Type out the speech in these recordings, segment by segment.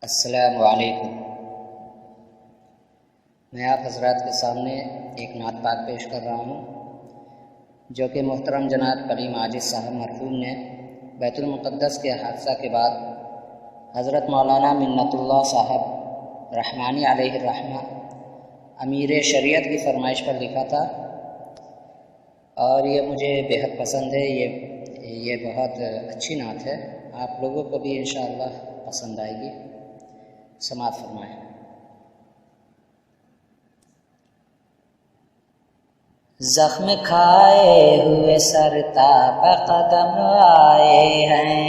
السلام علیکم۔ میں آپ حضرات کے سامنے ایک نعت پاک پیش کر رہا ہوں جو کہ محترم جناب کلیم عاجز صاحب مرحوم نے بیت المقدس کے حادثہ کے بعد حضرت مولانا منت اللہ صاحب رحمانی علیہ الرحمہ امیر شریعت کی فرمائش پر لکھا تھا، اور یہ مجھے بےحد پسند ہے۔ یہ بہت اچھی نعت ہے، آپ لوگوں کو بھی انشاءاللہ پسند آئے گی۔ سماعت فرمائیں۔ زخم کھائے ہوئے سر تا قدم آئے ہیں،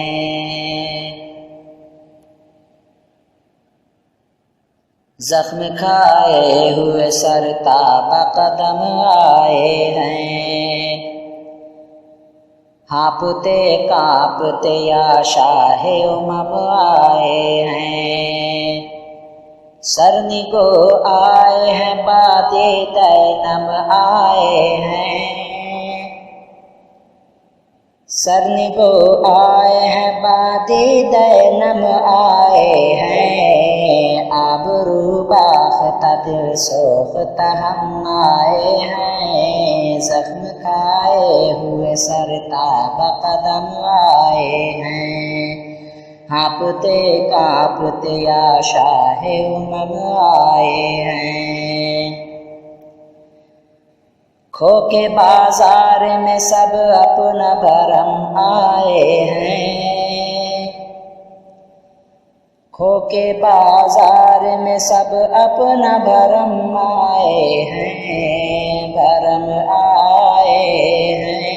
زخم کھائے ہوئے سر تا قدم آئے ہیں، ہانپتے کانپتے یا شاہ امم آئے ہیں، سرنگو آئے ہیں بادِ دینم آئے ہیں، سرنگو آئے ہیں بادِ دینم آئے ہیں، آبرو باختہ دل سوختہ ہم آئے ہیں، زخم کھائے ہوئے سر تاب قدم آئے ہیں، ہانپتے کانپتے یا شاہ امم آئے ہیں، کھو کے بازار میں سب اپنا بھرم آئے ہیں، کھو کے بازار میں سب اپنا بھرم آئے ہیں، بھرم آئے ہیں،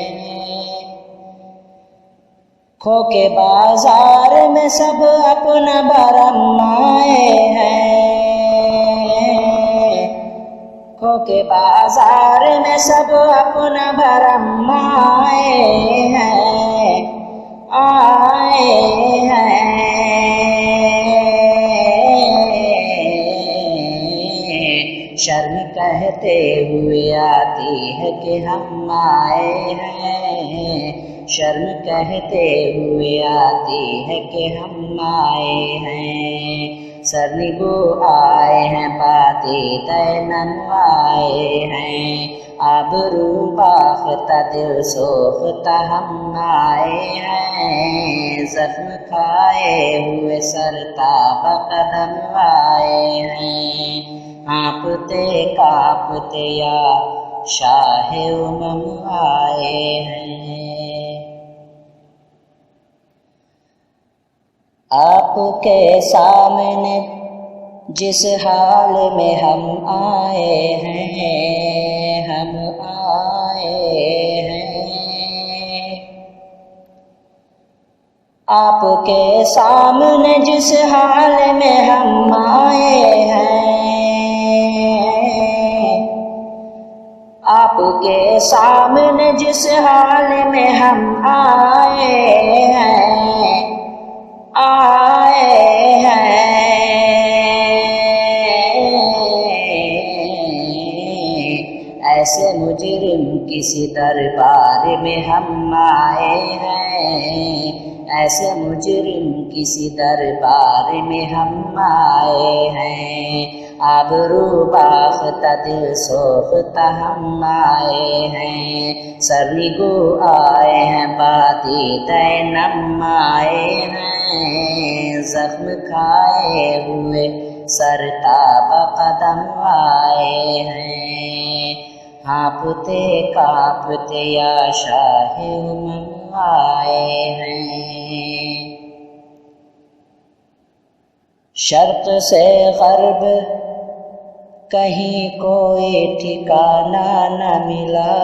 کھو کے بازار میں سب اپنا بھرم آئے ہیں، کھو کے بازار میں سب اپنا بھرم آئے ہیں، آئے ہیں، شرم کہتے ہوئے آتی ہے کہ ہم آئے ہیں، شرم کہتے ہوئے آتی ہے کہ ہم آئے ہیں، سرنگو آئے ہیں بادِ دینم آئے ہیں، آبرو باختہ دل سوختہ ہم آئے ہیں، زخم کھائے ہوئے سر تاب قدم آئے ہیں، ہانپتے کانپتے یا شاہ امم آئے ہیں۔ آپ کے سامنے جس حال میں ہم آئے ہیں، ہم آئے ہیں، آپ کے سامنے جس حال میں ہم آئے ہیں، آپ کے سامنے جس حال میں ہم آئے ہیں، آئے ہیں، ایسے مجرم کسی دربار میں ہم آئے ہیں، ایسے مجرم کسی دربار میں ہم آئے ہیں، آبرو باختہ دل سوختہ ہم آئے ہیں، سرنگو آئے ہیں بادِ دینم آئے ہیں، زخم کھائے ہوئے سر تاب قدم آئے ہیں، ہانپتے کانپتے یا شاہ امم آئے ہیں، شرق سے غرب کہیں کوئی ٹھکانہ نہ ملا،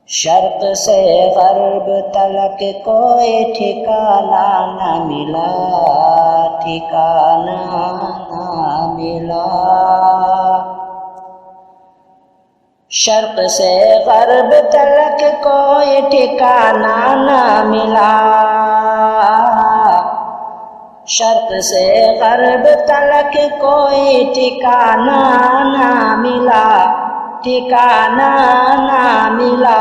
شرق سے غرب تلک کوئی ٹھکانہ نہ ملا، ٹھکانہ نہ ملا، شرق سے غرب تلک کوئی ٹھکانہ نہ ملا، شرق سے غرب تلک کوئی ٹھکانہ نہ ملا، ٹھکانہ نہ ملا،